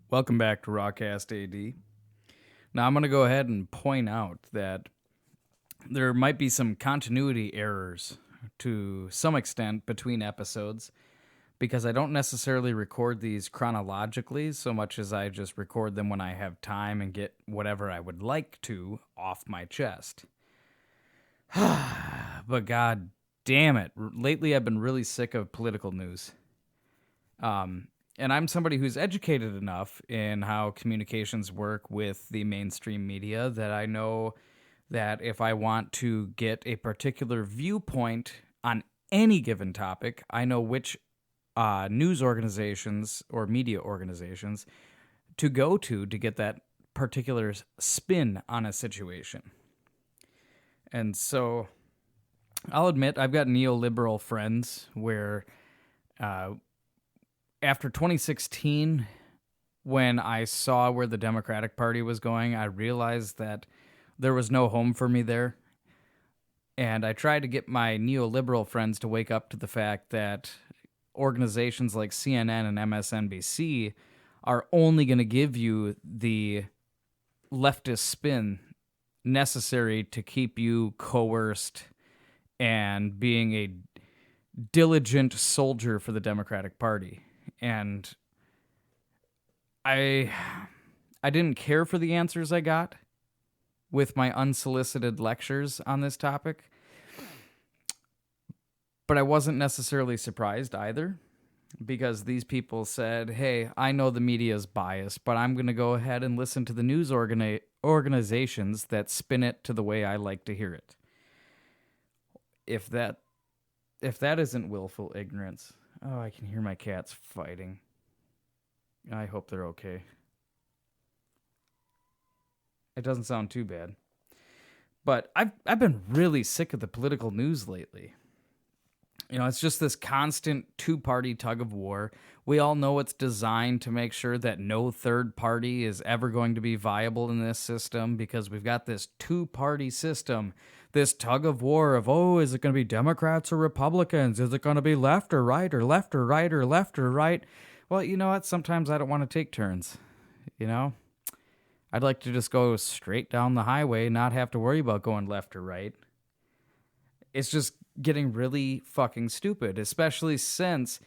Welcome back to Rawcast AD. Now, I'm going to go ahead and point out that there might be some continuity errors to some extent between episodes because I don't necessarily record these chronologically so much as I just record them when I have time and get whatever I would like to off my chest. But god damn it, lately I've been really sick of political news. And I'm somebody who's educated enough in how communications work with the mainstream media that I know that if I want to get a particular viewpoint on any given topic, I know which news organizations or media organizations to go to get that particular spin on a situation. And so I'll admit I've got neoliberal friends where after 2016, when I saw where the Democratic Party was going, I realized that there was no home for me there. And I tried to get my neoliberal friends to wake up to the fact that organizations like CNN and MSNBC are only going to give you the leftist spin necessary to keep you coerced and being a diligent soldier for the Democratic Party. And I didn't care for the answers I got with my unsolicited lectures on this topic, but I wasn't necessarily surprised either, because these people said, hey, I know the media is biased, but I'm going to go ahead and listen to the news organizations that spin it to the way I like to hear it. If that isn't willful ignorance... Oh, I can hear my cats fighting. I hope they're okay. It doesn't sound too bad. But I've been really sick of the political news lately. You know, it's just this constant two-party tug of war. We all know it's designed to make sure that no third party is ever going to be viable in this system because we've got this two-party system. This tug of war of, oh, is it going to be Democrats or Republicans? Is it going to be left or right or left or right or left or right? Well, you know what? Sometimes I don't want to take turns, you know? I'd like to just go straight down the highway, not have to worry about going left or right. It's just getting really fucking stupid, especially since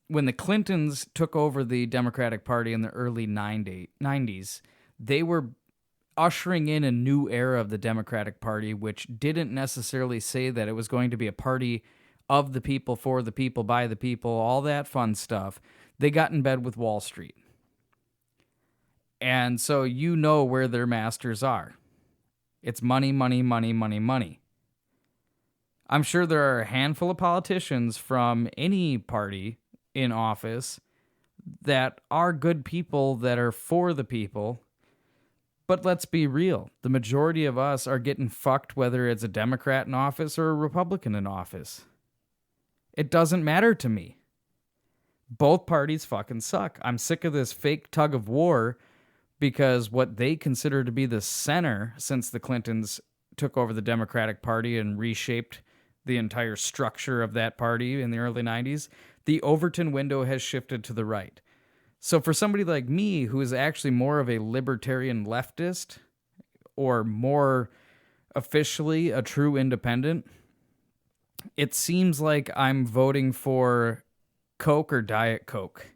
when the Clintons took over the Democratic Party in the early 90s, they were ushering in a new era of the Democratic Party, which didn't necessarily say that it was going to be a party of the people, for the people, by the people, all that fun stuff. They got in bed with Wall Street. And so you know where their masters are. It's money, money, money, money, money. I'm sure there are a handful of politicians from any party in office that are good people that are for the people. But let's be real. The majority of us are getting fucked whether it's a Democrat in office or a Republican in office. It doesn't matter to me. Both parties fucking suck. I'm sick of this fake tug of war because what they consider to be the center since the Clintons took over the Democratic Party and reshaped the entire structure of that party in the early 90s, the Overton window has shifted to the right. So for somebody like me, who is actually more of a libertarian leftist, or more officially a true independent, it seems like I'm voting for Coke or Diet Coke.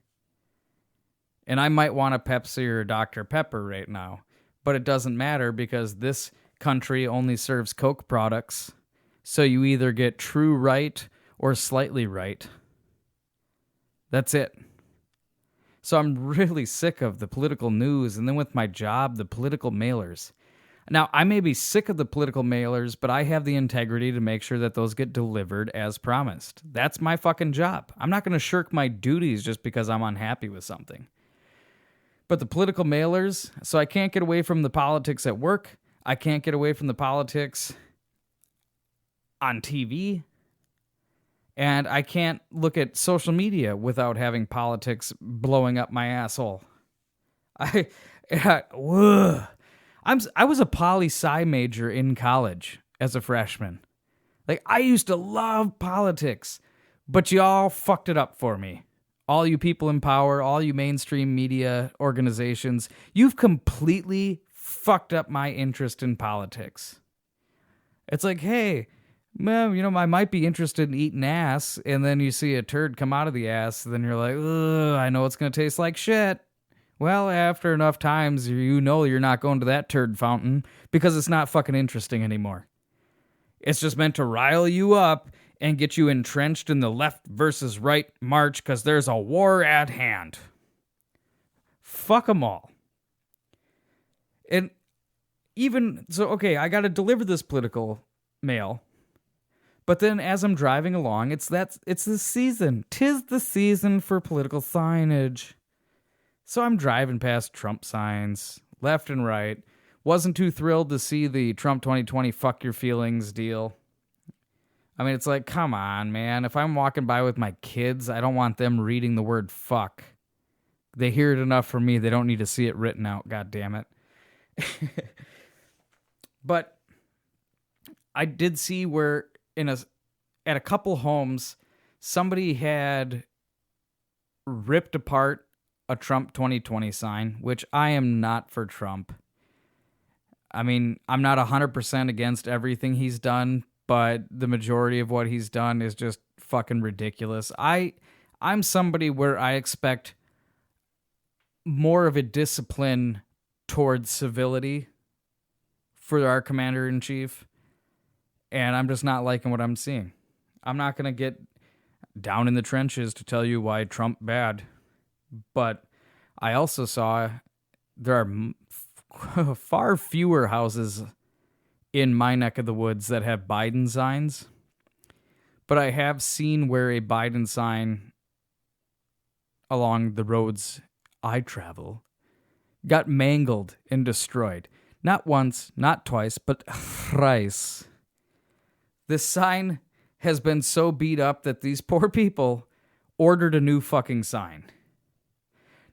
And I might want a Pepsi or Dr. Pepper right now, but it doesn't matter because this country only serves Coke products, so you either get true right or slightly right. That's it. So I'm really sick of the political news, and then with my job, the political mailers. Now, I may be sick of the political mailers, but I have the integrity to make sure that those get delivered as promised. That's my fucking job. I'm not going to shirk my duties just because I'm unhappy with something. But the political mailers, so I can't get away from the politics at work. I can't get away from the politics on TV. And I can't look at social media without having politics blowing up my asshole. I was a poli-sci major in college as a freshman. Like, I used to love politics, but y'all fucked it up for me. all you people in power, all you mainstream media organizations, you've completely fucked up my interest in politics. It's like, hey, well, I might be interested in eating ass, and then you see a turd come out of the ass, then you're like, ugh, I know it's going to taste like shit. Well, after enough times, you're not going to that turd fountain because it's not fucking interesting anymore. It's just meant to rile you up and get you entrenched in the left versus right march because there's a war at hand. Fuck them all. And even, so, okay, I got to deliver this political mail. But then as I'm driving along, it's the season. 'Tis the season for political signage. So I'm driving past Trump signs, left and right. Wasn't too thrilled to see the Trump 2020 fuck your feelings deal. I mean, it's like, come on, man. If I'm walking by with my kids, I don't want them reading the word fuck. They hear it enough from me. They don't need to see it written out. God damn it. But I did see where at a couple homes, somebody had ripped apart a Trump 2020 sign, which I am not for Trump. I mean, I'm not 100% against everything he's done, but the majority of what he's done is just fucking ridiculous. I'm somebody where I expect more of a discipline towards civility for our commander-in-chief, and I'm just not liking what I'm seeing. I'm not going to get down in the trenches to tell you why Trump bad, but I also saw there are far fewer houses in my neck of the woods that have Biden signs, but I have seen where a Biden sign along the roads I travel got mangled and destroyed. Not once, not twice, but thrice. This sign has been so beat up that these poor people ordered a new fucking sign.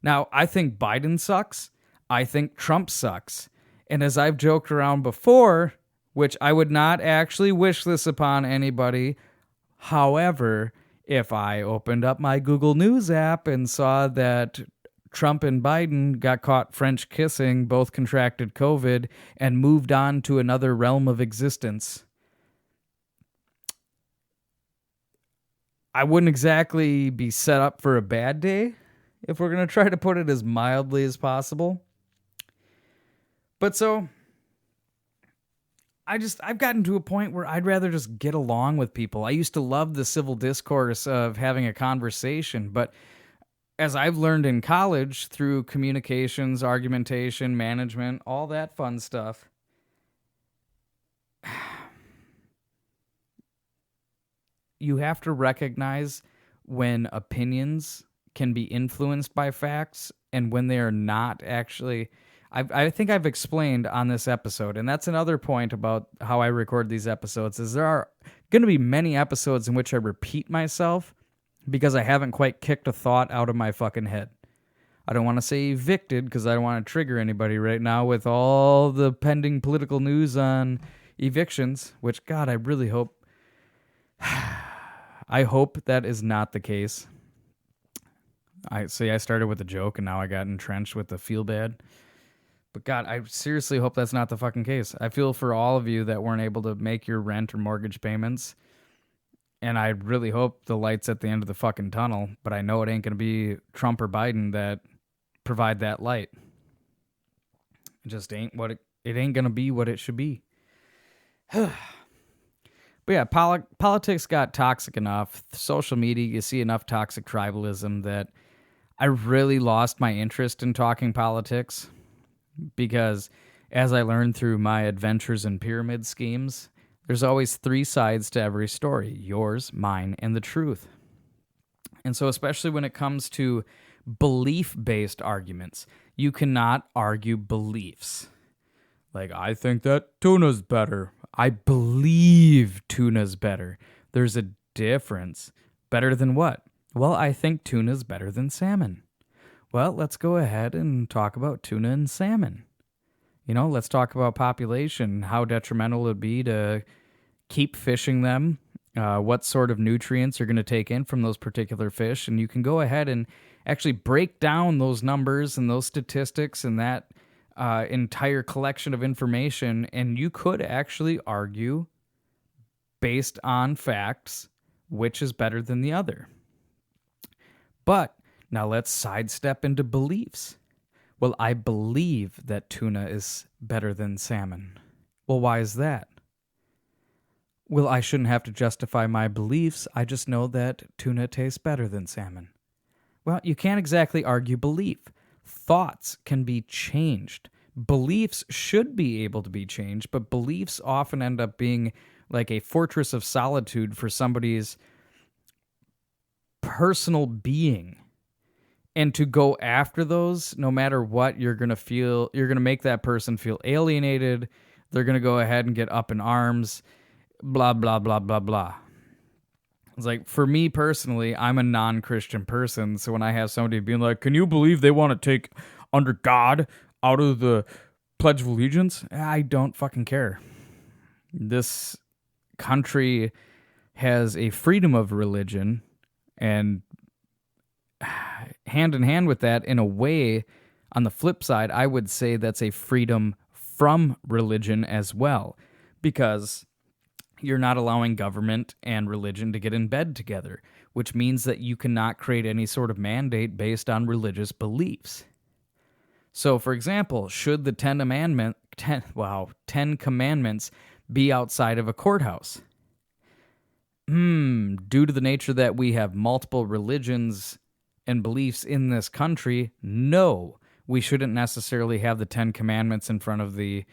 Now, I think Biden sucks. I think Trump sucks. And as I've joked around before, which I would not actually wish this upon anybody, however, if I opened up my Google News app and saw that Trump and Biden got caught French kissing, both contracted COVID, and moved on to another realm of existence, I wouldn't exactly be set up for a bad day, if we're going to try to put it as mildly as possible. But so, I've gotten to a point where I'd rather just get along with people. I used to love the civil discourse of having a conversation, but as I've learned in college through communications, argumentation, management, all that fun stuff, you have to recognize when opinions can be influenced by facts and when they are not actually. I think I've explained on this episode, and that's another point about how I record these episodes, is there are going to be many episodes in which I repeat myself because I haven't quite kicked a thought out of my fucking head. I don't want to say evicted because I don't want to trigger anybody right now with all the pending political news on evictions, which, God, I really hope. I hope that is not the case. I started with a joke and now I got entrenched with the feel bad. But God, I seriously hope that's not the fucking case. I feel for all of you that weren't able to make your rent or mortgage payments. And I really hope the light's at the end of the fucking tunnel. But I know it ain't going to be Trump or Biden that provide that light. It just ain't it ain't going to be what it should be. But yeah, politics got toxic enough. Social media, you see enough toxic tribalism that I really lost my interest in talking politics. Because as I learned through my adventures in pyramid schemes, there's always three sides to every story: yours, mine, and the truth. And so especially when it comes to belief-based arguments, you cannot argue beliefs. Like, I think that tuna's better. I believe tuna's better. There's a difference. Better than what? Well, I think tuna's better than salmon. Well, let's go ahead and talk about tuna and salmon. Let's talk about population, how detrimental it would be to keep fishing them what sort of nutrients you're going to take in from those particular fish, and you can go ahead and actually break down those numbers and those statistics and that entire collection of information, and you could actually argue based on facts which is better than the other. But now let's sidestep into beliefs. Well, I believe that tuna is better than salmon. Well, why is that? Well, I shouldn't have to justify my beliefs. I just know that tuna tastes better than salmon. Well, you can't exactly argue belief. Thoughts can be changed. Beliefs should be able to be changed, but beliefs often end up being like a fortress of solitude for somebody's personal being. And to go after those, no matter what, you're going to make that person feel alienated. They're going to go ahead and get up in arms, blah, blah, blah, blah, blah. It's like, for me personally, I'm a non-Christian person, so when I have somebody being like, can you believe they want to take under God out of the Pledge of Allegiance? I don't fucking care. This country has a freedom of religion, and hand in hand with that, in a way, on the flip side, I would say that's a freedom from religion as well, because you're not allowing government and religion to get in bed together, which means that you cannot create any sort of mandate based on religious beliefs. So, for example, should the Ten Commandments be outside of a courthouse? Due to the nature that we have multiple religions and beliefs in this country, no, we shouldn't necessarily have the 10 Commandments in front of the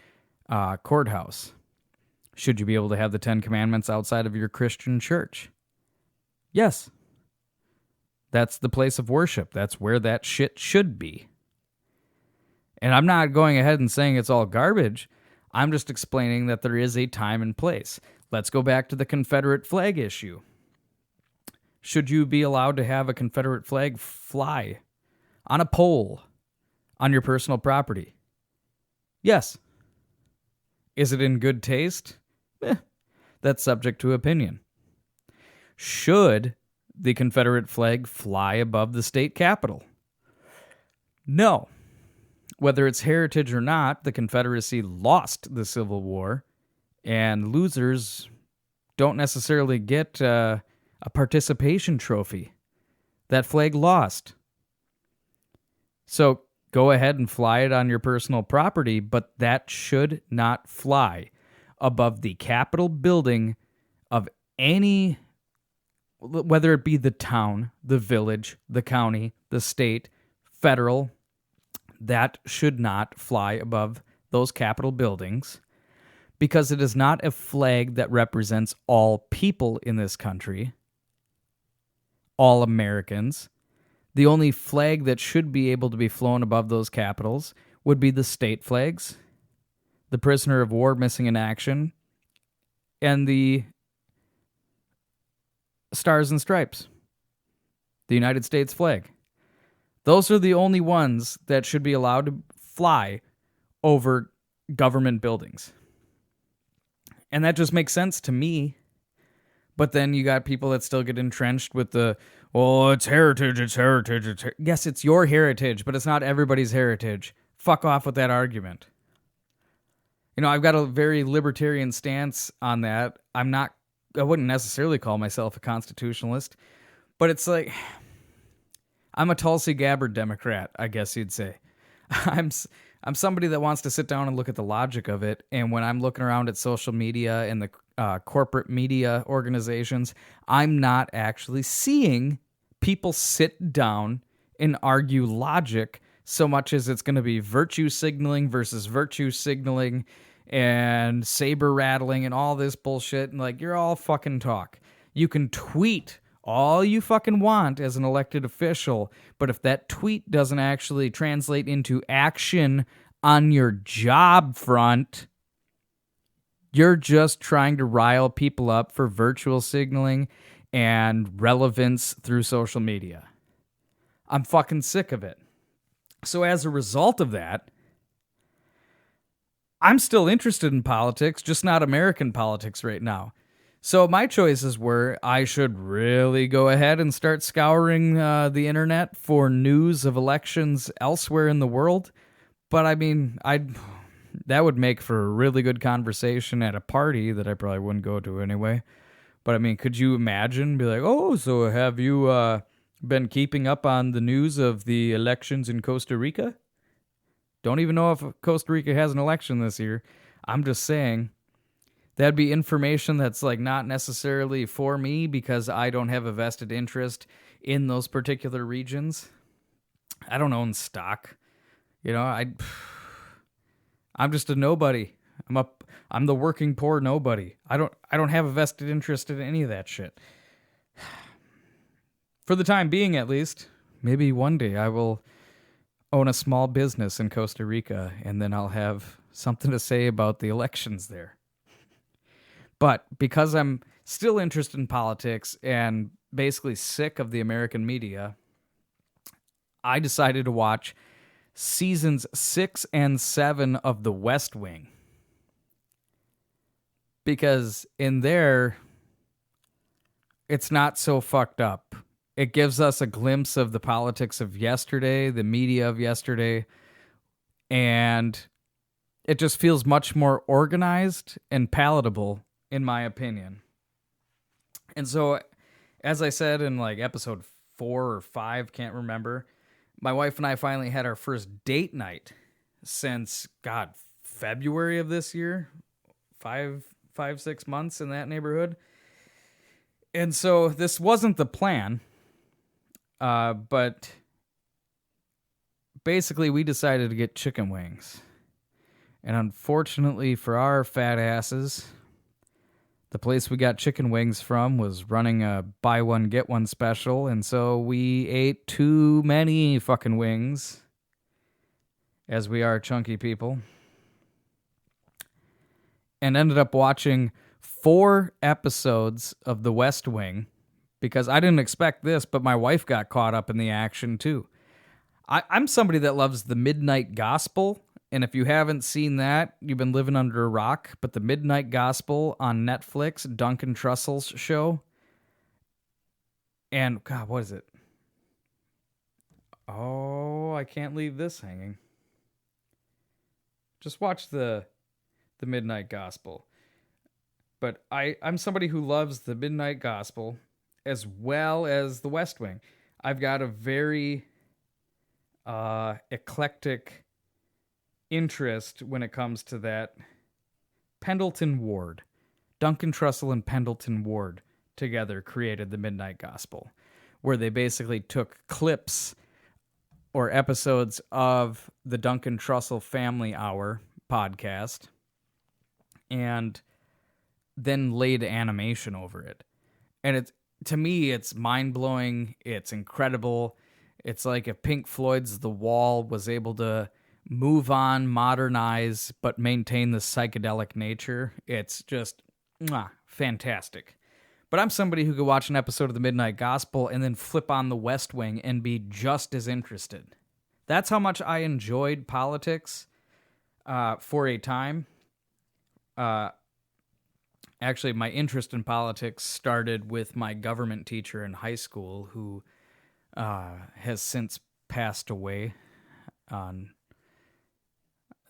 courthouse. Should you be able to have the 10 Commandments outside of your Christian church? Yes. That's the place of worship. That's where that shit should be. And I'm not going ahead and saying it's all garbage. I'm just explaining that there is a time and place. Let's go back to the Confederate flag issue. Should you be allowed to have a Confederate flag fly on a pole on your personal property? Yes. Is it in good taste? That's subject to opinion. Should the Confederate flag fly above the state capitol? No. Whether it's heritage or not, the Confederacy lost the Civil War, and losers don't necessarily get a participation trophy. That flag lost. So go ahead and fly it on your personal property, but that should not fly above the Capitol building of any, whether it be the town, the village, the county, the state, federal. That should not fly above those Capitol buildings, because it is not a flag that represents all people in this country, all Americans. The only flag that should be able to be flown above those capitals would be the state flags, the prisoner of war missing in action, and the Stars and Stripes, the United States flag. Those are the only ones that should be allowed to fly over government buildings. And that just makes sense to me. But then you got people that still get entrenched with the, oh, it's heritage, it's heritage, it's heritage. Yes, it's your heritage, but it's not everybody's heritage. Fuck off with that argument. You know, I've got a very libertarian stance on that. I wouldn't necessarily call myself a constitutionalist, but it's like, I'm a Tulsi Gabbard Democrat, I guess you'd say. I'm somebody that wants to sit down and look at the logic of it, and when I'm looking around at social media and the corporate media organizations, I'm not actually seeing people sit down and argue logic so much as it's going to be virtue signaling versus virtue signaling and saber rattling and all this bullshit. And like, you're all fucking talk. You can tweet all you fucking want as an elected official, but if that tweet doesn't actually translate into action on your job front, you're just trying to rile people up for virtual signaling and relevance through social media. I'm fucking sick of it. So as a result of that, I'm still interested in politics, just not American politics right now. So my choices were I should really go ahead and start scouring the internet for news of elections elsewhere in the world. But I mean, that would make for a really good conversation at a party that I probably wouldn't go to anyway. But I mean, could you imagine? Be like, oh, so have you been keeping up on the news of the elections in Costa Rica? Don't even know if Costa Rica has an election this year. I'm just saying. That'd be information that's like not necessarily for me because I don't have a vested interest in those particular regions. I don't own stock. You know, I'm just a nobody. I'm the working poor nobody. I don't have a vested interest in any of that shit. For the time being, at least. Maybe one day I will own a small business in Costa Rica and then I'll have something to say about the elections there. But because I'm still interested in politics and basically sick of the American media, I decided to watch seasons 6 and 7 of The West Wing. Because in there, it's not so fucked up. It gives us a glimpse of the politics of yesterday, the media of yesterday, and it just feels much more organized and palatable, in my opinion. And so, as I said in like episode 4 or 5, can't remember, my wife and I finally had our first date night since, February of this year. 6 months in that neighborhood. And so this wasn't the plan, but basically we decided to get chicken wings. And unfortunately for our fat asses, the place we got chicken wings from was running a buy one, get one special, and so we ate too many fucking wings, as we are chunky people, and ended up watching 4 episodes of The West Wing, because I didn't expect this, but my wife got caught up in the action too. I'm somebody that loves the Midnight Gospel, and if you haven't seen that, you've been living under a rock. But the Midnight Gospel on Netflix, Duncan Trussell's show. And, God, what is it? Oh, I can't leave this hanging. Just watch the Midnight Gospel. But I'm somebody who loves the Midnight Gospel as well as the West Wing. I've got a very eclectic interest when it comes to that. Pendleton Ward. Duncan Trussell and Pendleton Ward together created the Midnight Gospel, where they basically took clips or episodes of the Duncan Trussell Family Hour podcast and then laid animation over it. And to me, it's mind-blowing. It's incredible. It's like if Pink Floyd's The Wall was able to move on, modernize, but maintain the psychedelic nature. It's just fantastic. But I'm somebody who could watch an episode of the Midnight Gospel and then flip on the West Wing and be just as interested. That's how much I enjoyed politics for a time. Actually, my interest in politics started with my government teacher in high school who has since passed away.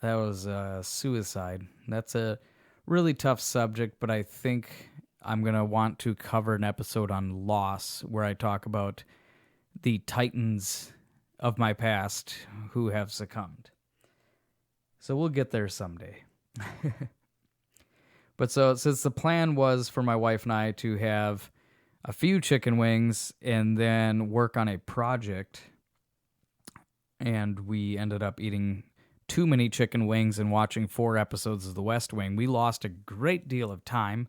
That was suicide. That's a really tough subject, but I think I'm going to want to cover an episode on loss where I talk about the titans of my past who have succumbed. So we'll get there someday. But so since the plan was for my wife and I to have a few chicken wings and then work on a project, and we ended up eating too many chicken wings and watching 4 episodes of The West Wing, we lost a great deal of time,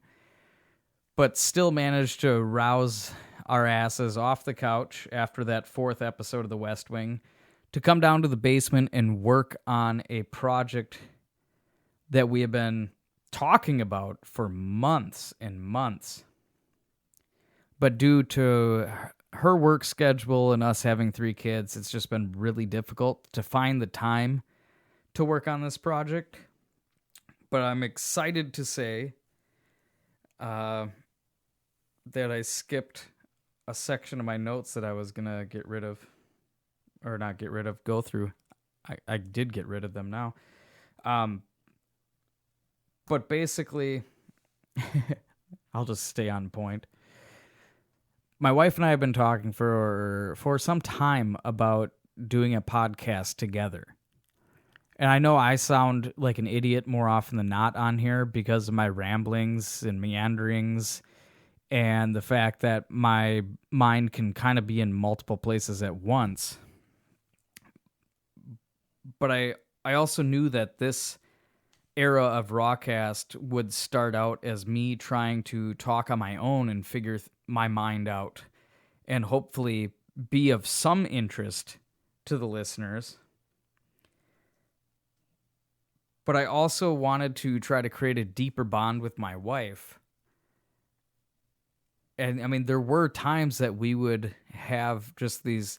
but still managed to rouse our asses off the couch after that 4th episode of The West Wing to come down to the basement and work on a project that we have been talking about for months and months. But due to her work schedule and us having 3 kids, it's just been really difficult to find the time to work on this project. But I'm excited to say that I skipped a section of my notes that I was going to get rid of. Or not get rid of, go through. I did get rid of them now. But basically, I'll just stay on point. My wife and I have been talking for some time about doing a podcast together. And I know I sound like an idiot more often than not on here because of my ramblings and meanderings and the fact that my mind can kind of be in multiple places at once. But I also knew that this era of Rawcast would start out as me trying to talk on my own and figure my mind out and hopefully be of some interest to the listeners. But I also wanted to try to create a deeper bond with my wife. And I mean, there were times that we would have just these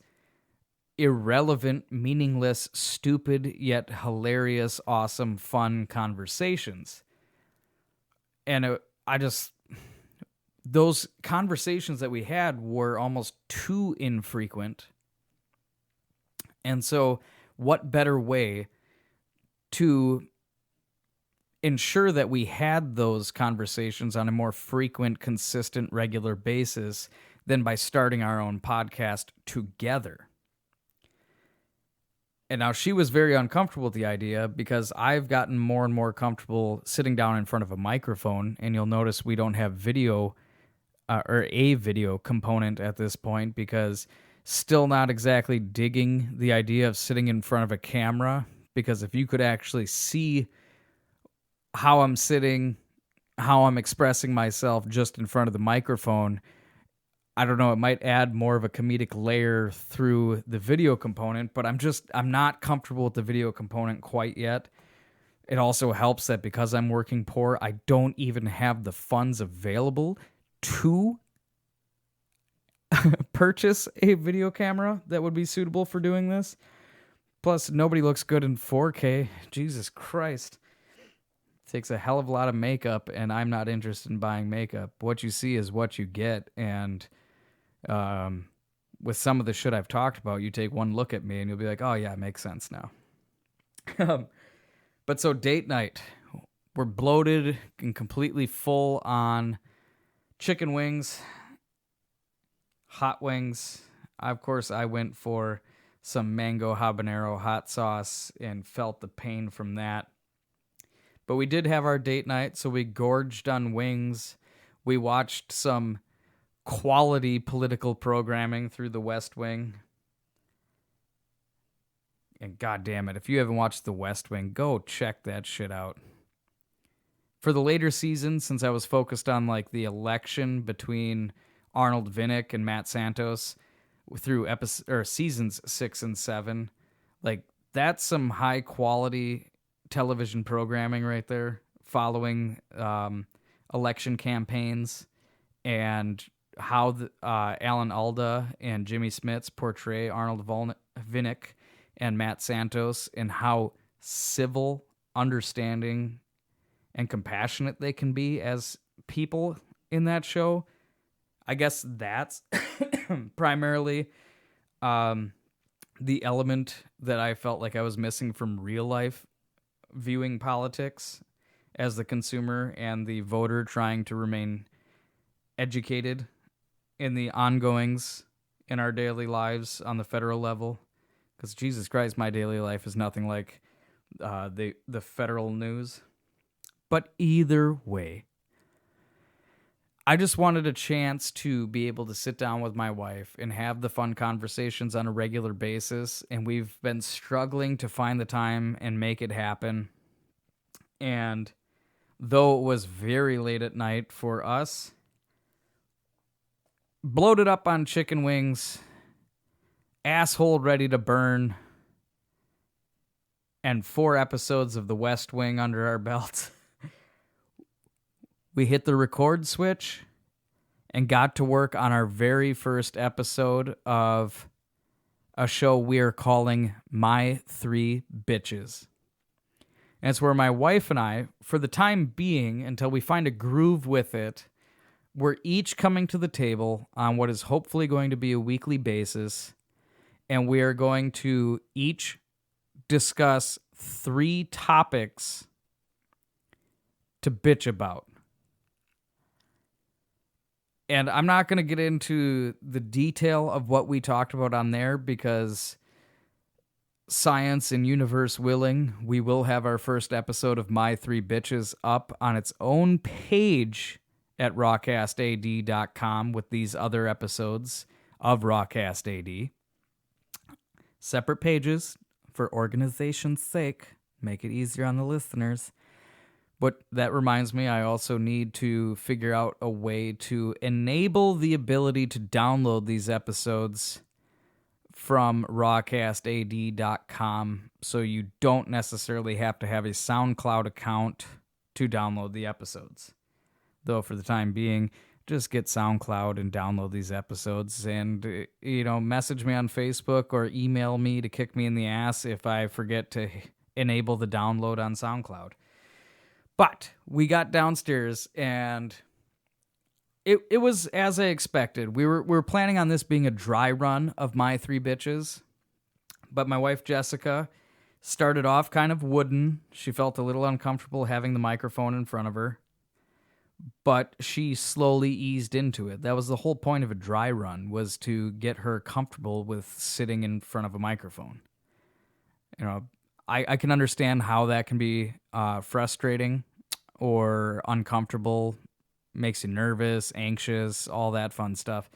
irrelevant, meaningless, stupid, yet hilarious, awesome, fun conversations. And those conversations that we had were almost too infrequent. And so what better way to ensure that we had those conversations on a more frequent, consistent, regular basis than by starting our own podcast together? And now she was very uncomfortable with the idea because I've gotten more and more comfortable sitting down in front of a microphone, and you'll notice we don't have video or a video component at this point because still not exactly digging the idea of sitting in front of a camera, because if you could actually see how I'm sitting, how I'm expressing myself just in front of the microphone, I don't know, it might add more of a comedic layer through the video component, but I'm not comfortable with the video component quite yet. It also helps that because I'm working poor, I don't even have the funds available to purchase a video camera that would be suitable for doing this. Plus, nobody looks good in 4K. Jesus Christ. It takes a hell of a lot of makeup, and I'm not interested in buying makeup. What you see is what you get, and with some of the shit I've talked about, you take one look at me and you'll be like, oh yeah, it makes sense now. But so date night, we're bloated and completely full on chicken wings, hot wings. Of course, I went for some mango habanero hot sauce and felt the pain from that. But we did have our date night, so we gorged on wings. We watched some quality political programming through the West Wing. And God damn it, if you haven't watched the West Wing, go check that shit out. For the later seasons, since I was focused on like the election between Arnold Vinnick and Matt Santos through seasons 6 and 7, like that's some high quality television programming right there, following election campaigns and how Alan Alda and Jimmy Smits portray Arnold Vinnick and Matt Santos, and how civil, understanding, and compassionate they can be as people in that show. I guess that's primarily the element that I felt like I was missing from real life viewing politics as the consumer and the voter trying to remain educated in the ongoings in our daily lives on the federal level. Because Jesus Christ, my daily life is nothing like the federal news. But either way, I just wanted a chance to be able to sit down with my wife and have the fun conversations on a regular basis. And we've been struggling to find the time and make it happen. And though it was very late at night for us, bloated up on chicken wings, asshole ready to burn, and 4 episodes of The West Wing under our belts, we hit the record switch and got to work on our very first episode of a show we are calling My 3 Bitches. And it's where my wife and I, for the time being, until we find a groove with it, we're each coming to the table on what is hopefully going to be a weekly basis, and we are going to each discuss 3 topics to bitch about. And I'm not going to get into the detail of what we talked about on there because science and universe willing, we will have our first episode of My 3 Bitches up on its own page at rawcastad.com with these other episodes of Rawcast AD. Separate pages for organization's sake. Make it easier on the listeners. But that reminds me, I also need to figure out a way to enable the ability to download these episodes from rawcastad.com so you don't necessarily have to have a SoundCloud account to download the episodes. Though for the time being, just get SoundCloud and download these episodes and, message me on Facebook or email me to kick me in the ass if I forget to enable the download on SoundCloud. But we got downstairs and it was as I expected. We were planning on this being a dry run of My 3 Bitches, but my wife Jessica started off kind of wooden. She felt a little uncomfortable having the microphone in front of her, but she slowly eased into it. That was the whole point of a dry run, was to get her comfortable with sitting in front of a microphone. I can understand how that can be frustrating or uncomfortable, makes you nervous, anxious, all that fun stuff.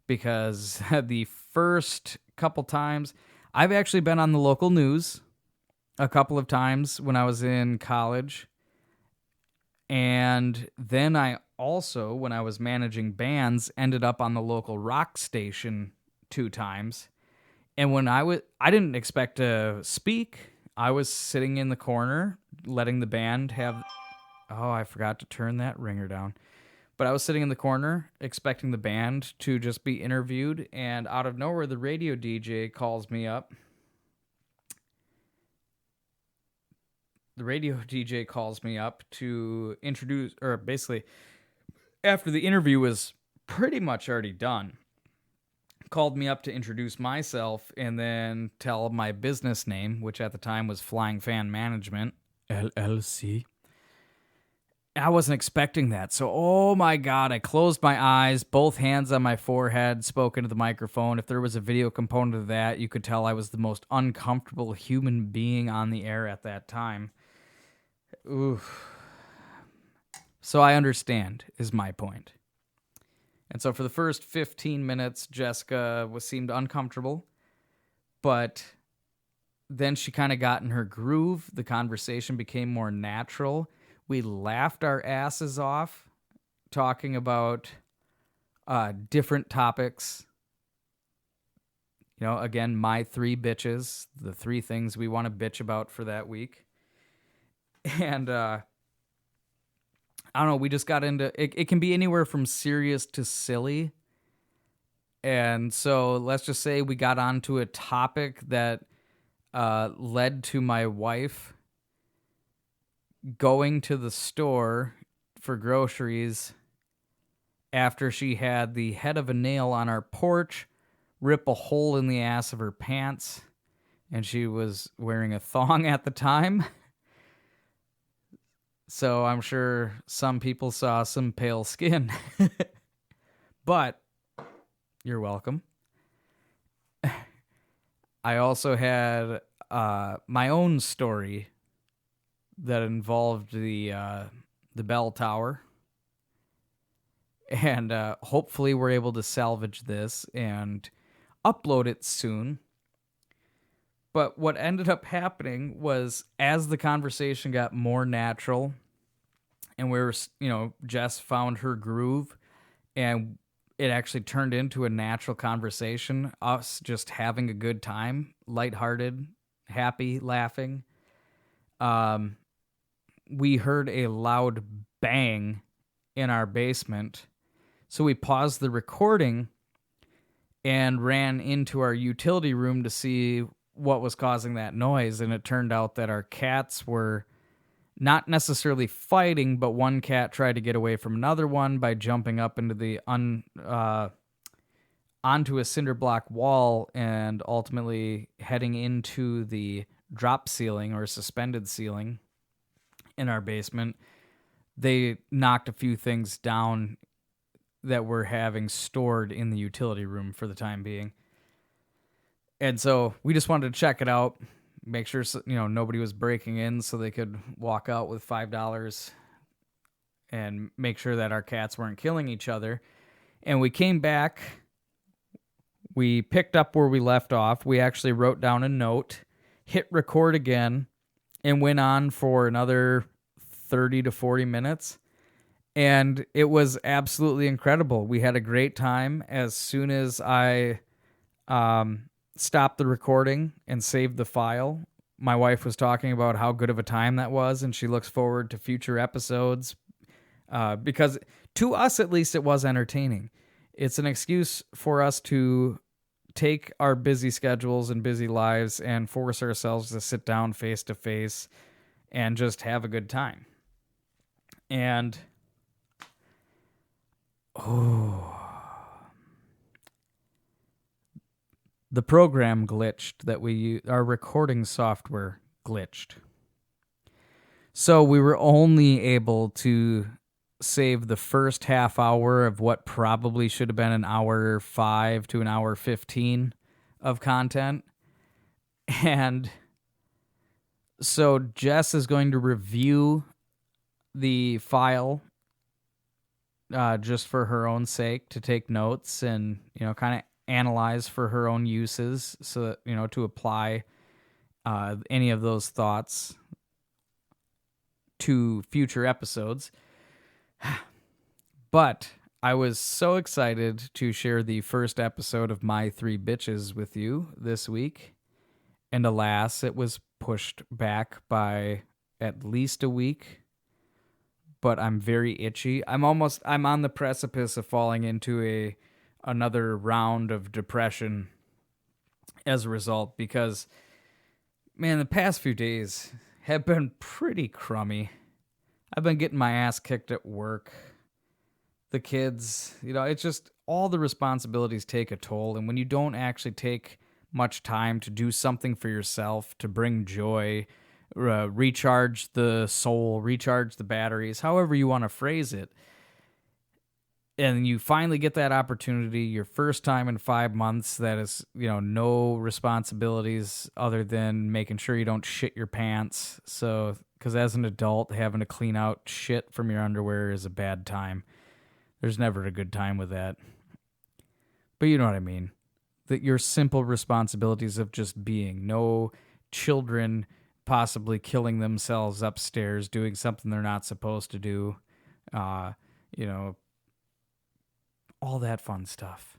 Because the first couple times, I've actually been on the local news a couple of times when I was in college. And then I also, when I was managing bands, ended up on the local rock station 2 times. And when I didn't expect to speak. I was sitting in the corner, letting the band have... Oh, I forgot to turn that ringer down. But I was sitting in the corner, expecting the band to just be interviewed, and out of nowhere, the radio DJ calls me up. The radio DJ calls me up to introduce... Or basically, after the interview was pretty much already done, called me up to introduce myself and then tell my business name, which at the time was Flying Fan Management, LLC. I wasn't expecting that. So, oh my God, I closed my eyes, both hands on my forehead, spoke into the microphone. If there was a video component of that, you could tell I was the most uncomfortable human being on the air at that time. Oof. So I understand, is my point. And so for the first 15 minutes, Jessica seemed uncomfortable, but then she kind of got in her groove. The conversation became more natural. We laughed our asses off, talking about different topics. Again, My 3 Bitches, the 3 things we want to bitch about for that week. And I don't know, we just got into it. It can be anywhere from serious to silly. And so let's just say we got onto a topic that led to my wife going to the store for groceries after she had the head of a nail on our porch rip a hole in the ass of her pants, and she was wearing a thong at the time. So I'm sure some people saw some pale skin. But you're welcome. I also had my own story that involved the bell tower. And hopefully we're able to salvage this and upload it soon. But what ended up happening was, as the conversation got more natural and we were, Jess found her groove and it actually turned into a natural conversation, us just having a good time, lighthearted, happy, laughing. We heard a loud bang in our basement. So we paused the recording and ran into our utility room to see what was causing that noise. And it turned out that our cats were not necessarily fighting, but one cat tried to get away from another one by jumping up into the onto a cinder block wall and ultimately heading into the drop ceiling or suspended ceiling in our basement. They knocked a few things down that we're having stored in the utility room for the time being. And so we just wanted to check it out, make sure nobody was breaking in so they could walk out with $5 and make sure that our cats weren't killing each other. And we came back, we picked up where we left off. We actually wrote down a note, hit record again, and went on for another 30 to 40 minutes. And it was absolutely incredible. We had a great time. As soon as I stopped the recording and saved the file, my wife was talking about how good of a time that was, and she looks forward to future episodes because to us, at least, it was entertaining. It's an excuse for us to take our busy schedules and busy lives and force ourselves to sit down face to face and just have a good time. And the program glitched that we use, our recording software glitched. So we were only able to save the first half hour of what probably should have been an hour 5 to an hour 15 of content. And so Jess is going to review the file just for her own sake, to take notes and, kind of analyze for her own uses, so that, to apply any of those thoughts to future episodes. But I was so excited to share the first episode of My Three Bitches with you this week. And alas, it was pushed back by at least a week. But I'm very itchy. I'm on the precipice of falling into another round of depression as a result, because, man, the past few days have been pretty crummy. I've been getting my ass kicked at work. The kids, it's just all the responsibilities take a toll. And when you don't actually take much time to do something for yourself, to bring joy, recharge the soul, recharge the batteries, however you want to phrase it, and you finally get that opportunity, your first time in 5 months that is, no responsibilities other than making sure you don't shit your pants. So, because as an adult, having to clean out shit from your underwear is a bad time. There's never a good time with that. But you know what I mean. That your simple responsibilities of just being. No children possibly killing themselves upstairs, doing something they're not supposed to do. All that fun stuff.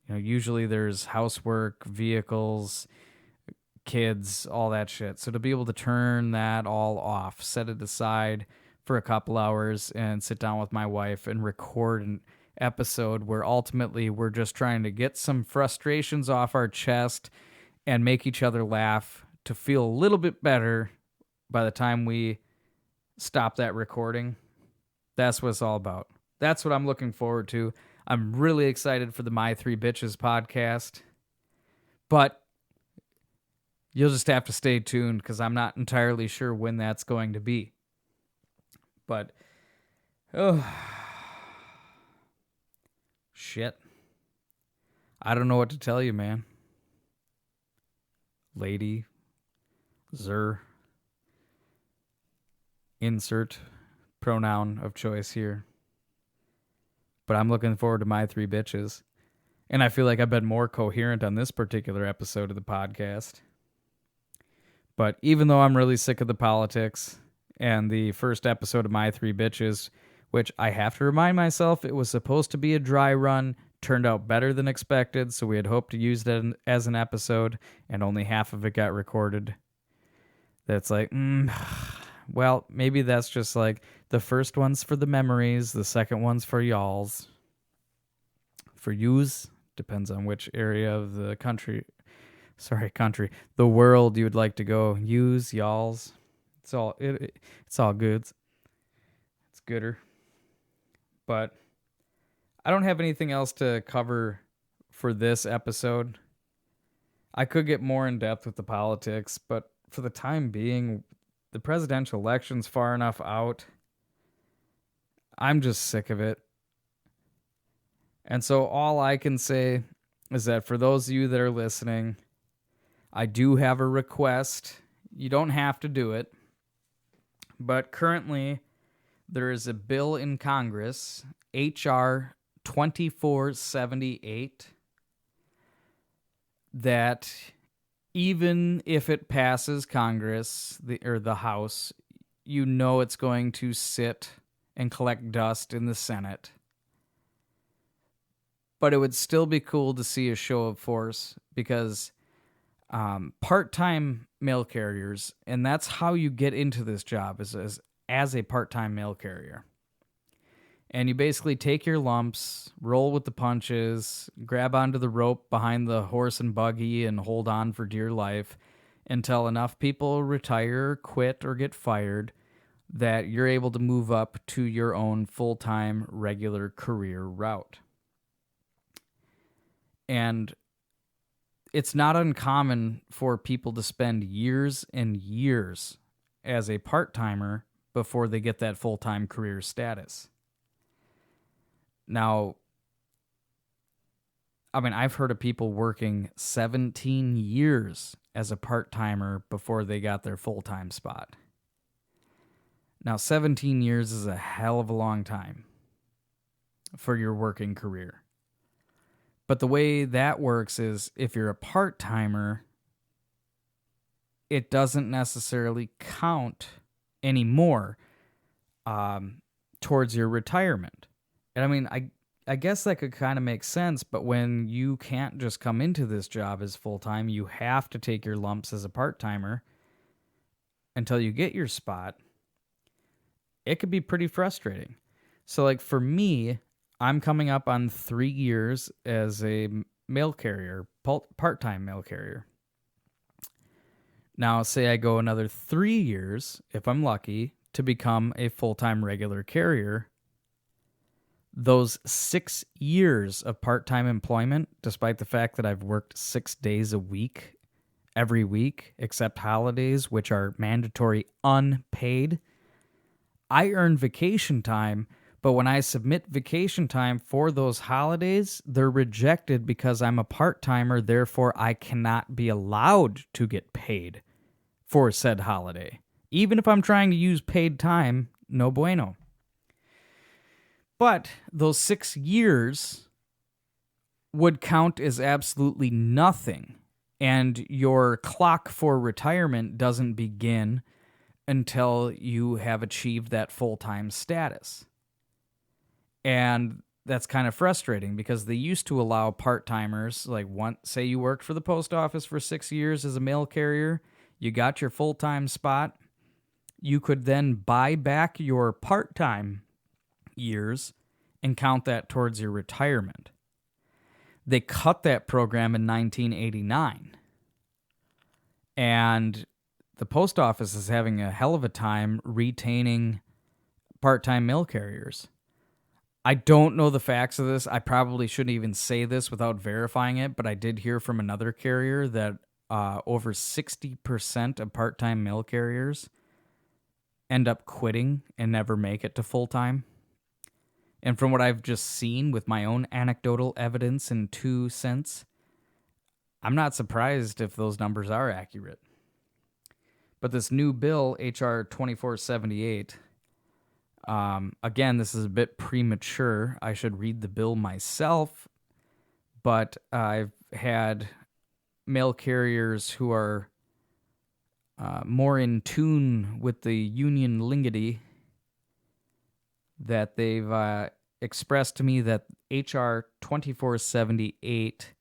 Usually there's housework, vehicles, kids, all that shit. So to be able to turn that all off, set it aside for a couple hours and sit down with my wife and record an episode where ultimately we're just trying to get some frustrations off our chest and make each other laugh to feel a little bit better by the time we stop that recording. That's what it's all about. That's what I'm looking forward to. I'm really excited for the My Three Bitches podcast. But you'll just have to stay tuned because I'm not entirely sure when that's going to be. But, shit. I don't know what to tell you, man. Lady, insert pronoun of choice here. But I'm looking forward to My Three Bitches. And I feel like I've been more coherent on this particular episode of the podcast. But even though I'm really sick of the politics, and the first episode of My Three Bitches, which I have to remind myself, it was supposed to be a dry run, turned out better than expected, so we had hoped to use that as an episode, and only half of it got recorded. That's like, well, maybe that's just like, the first one's for the memories, the second one's for y'alls. For yous, depends on which area of the the world you would like to go. Yous, y'alls. It's all good. It's gooder. But I don't have anything else to cover for this episode. I could get more in depth with the politics, but for the time being, the presidential election's far enough out. I'm just sick of it. And so all I can say is that for those of you that are listening, I do have a request. You don't have to do it. But currently, there is a bill in Congress, H.R. 2478, that even if it passes Congress, the House, you know it's going to sit and collect dust in the Senate. But it would still be cool to see a show of force because part-time mail carriers, and that's how you get into this job as a part-time mail carrier. And you basically take your lumps, roll with the punches, grab onto the rope behind the horse and buggy, and hold on for dear life until enough people retire, quit, or get fired that you're able to move up to your own full-time regular career route. And it's not uncommon for people to spend years and years as a part-timer before they get that full-time career status. Now, I mean, I've heard of people working 17 years as a part-timer before they got their full-time spot. Now, 17 years is a hell of a long time for your working career. But the way that works is if you're a part-timer, it doesn't necessarily count anymore towards your retirement. And I mean, I guess that could kind of make sense, but when you can't just come into this job as full-time, you have to take your lumps as a part-timer until you get your spot, it could be pretty frustrating. So like for me, I'm coming up on 3 years as a mail carrier, part-time mail carrier. Now, say I go another 3 years, if I'm lucky, to become a full-time regular carrier. Those 6 years of part-time employment, despite the fact that I've worked 6 days a week, every week, except holidays, which are mandatory unpaid, I earn vacation time. But when I submit vacation time for those holidays, they're rejected because I'm a part-timer, therefore I cannot be allowed to get paid for said holiday. Even if I'm trying to use paid time, no bueno. But those 6 years would count as absolutely nothing, and your clock for retirement doesn't begin until you have achieved that full-time status. And that's kind of frustrating because they used to allow part-timers, like say you worked for the post office for 6 years as a mail carrier, you got your full-time spot, you could then buy back your part-time years and count that towards your retirement. They cut that program in 1989. And the post office is having a hell of a time retaining part-time mail carriers. I don't know the facts of this. I probably shouldn't even say this without verifying it, but I did hear from another carrier that over 60% of part-time mail carriers end up quitting and never make it to full-time. And from what I've just seen with my own anecdotal evidence and 2 cents, I'm not surprised if those numbers are accurate. But this new bill, H.R. 2478, again, this is a bit premature. I should read the bill myself, but I've had mail carriers who are more in tune with the union lingity that they've expressed to me that H.R. 2478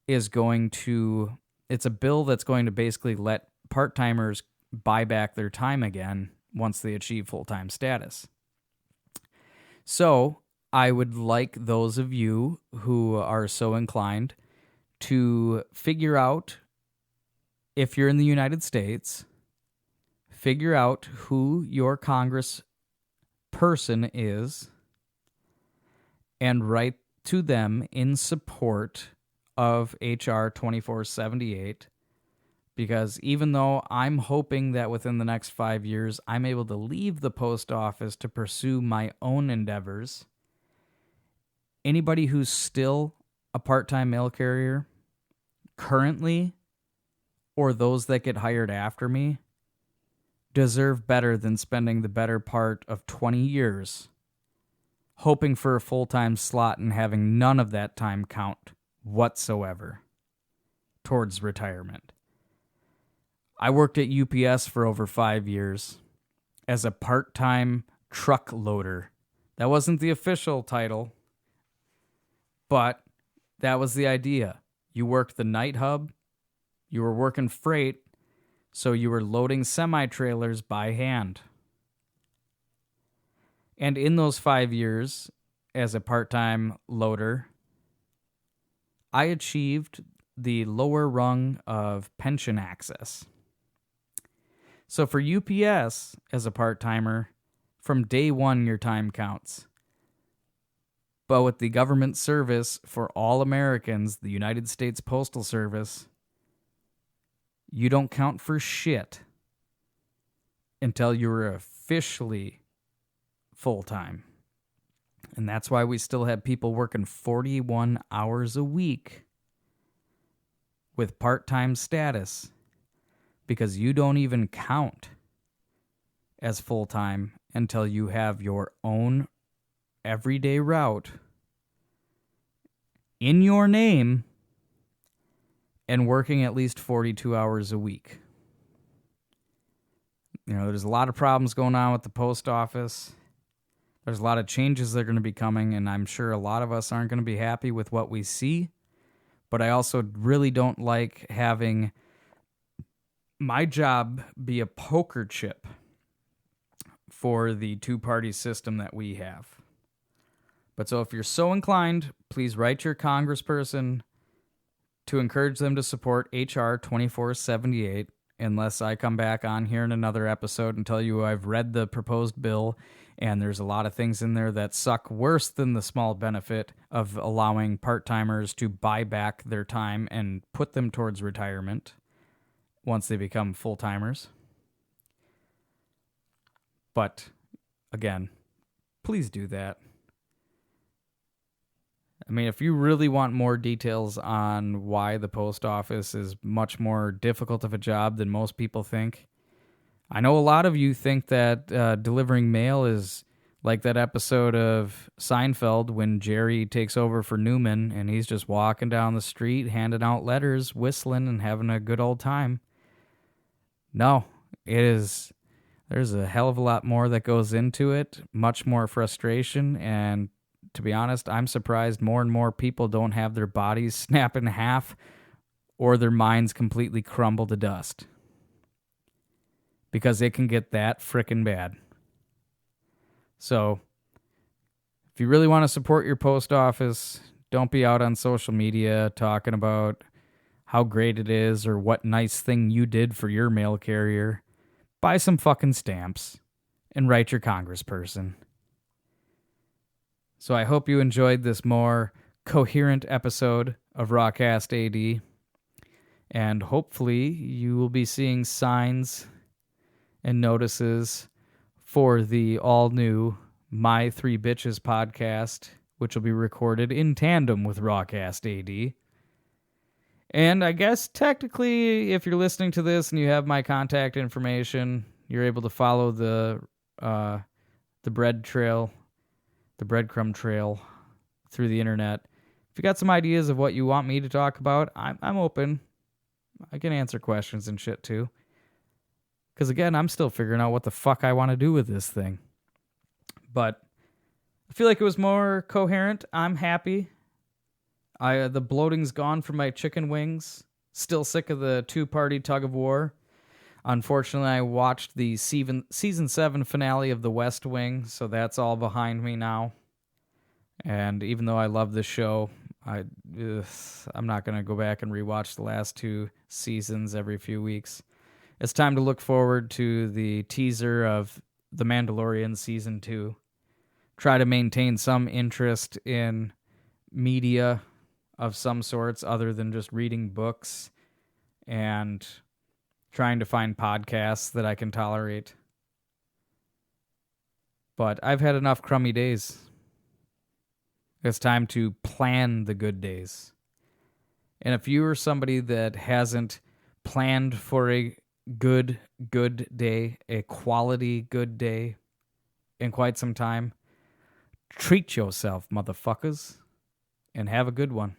is going to, it's a bill that's going to basically let part-timers buy back their time again once they achieve full-time status. So I would like those of you who are so inclined to figure out, if you're in the United States, figure out who your Congress person is and write to them in support of H.R. 2478, because even though I'm hoping that within the next 5 years I'm able to leave the post office to pursue my own endeavors, anybody who's still a part-time mail carrier currently, or those that get hired after me, deserve better than spending the better part of 20 years hoping for a full-time slot and having none of that time count whatsoever towards retirement. I worked at UPS for over 5 years as a part-time truck loader. That wasn't the official title, but that was the idea. You worked the night hub, you were working freight, so you were loading semi-trailers by hand. And in those 5 years as a part-time loader, I achieved the lower rung of pension access. So for UPS as a part-timer, from day one your time counts. But with the government service for all Americans, the United States Postal Service, you don't count for shit until you're officially full-time. And that's why we still have people working 41 hours a week with part-time status, because you don't even count as full-time until you have your own everyday route in your name and working at least 42 hours a week. You know, there's a lot of problems going on with the post office. There's a lot of changes that are going to be coming, and I'm sure a lot of us aren't going to be happy with what we see. But I also really don't like having my job be a poker chip for the two-party system that we have. But so if you're so inclined, please write your congressperson to encourage them to support H.R. 2478, unless I come back on here in another episode and tell you I've read the proposed bill and there's a lot of things in there that suck worse than the small benefit of allowing part-timers to buy back their time and put them towards retirement once they become full-timers. But, again, please do that. I mean, if you really want more details on why the post office is much more difficult of a job than most people think, I know a lot of you think that delivering mail is like that episode of Seinfeld when Jerry takes over for Newman and he's just walking down the street, handing out letters, whistling, and having a good old time. No, it is. There's a hell of a lot more that goes into it, much more frustration, and to be honest, I'm surprised more and more people don't have their bodies snap in half or their minds completely crumble to dust. Because it can get that frickin' bad. So, if you really want to support your post office, don't be out on social media talking about how great it is or what nice thing you did for your mail carrier. Buy some fucking stamps and write your congressperson. So I hope you enjoyed this more coherent episode of Rawcast AD. And hopefully you will be seeing signs and notices for the all-new My Three Bitches podcast, which will be recorded in tandem with Rawcast AD. And I guess technically, if you're listening to this and you have my contact information, you're able to follow the breadcrumb trail through the internet. If you got some ideas of what you want me to talk about, I'm open. I can answer questions and shit too. Because again, I'm still figuring out what the fuck I want to do with this thing. But I feel like it was more coherent. I'm happy. The bloating's gone from my chicken wings. Still sick of the two-party tug of war. Unfortunately, I watched the season 7 finale of The West Wing, so that's all behind me now. And even though I love this show, I'm not going to go back and rewatch the last 2 seasons every few weeks. It's time to look forward to the teaser of The Mandalorian Season 2. Try to maintain some interest in media of some sorts other than just reading books and trying to find podcasts that I can tolerate. But I've had enough crummy days. It's time to plan the good days. And if you are somebody that hasn't planned for a good day, a quality good day in quite some time, treat yourself, motherfuckers, and have a good one.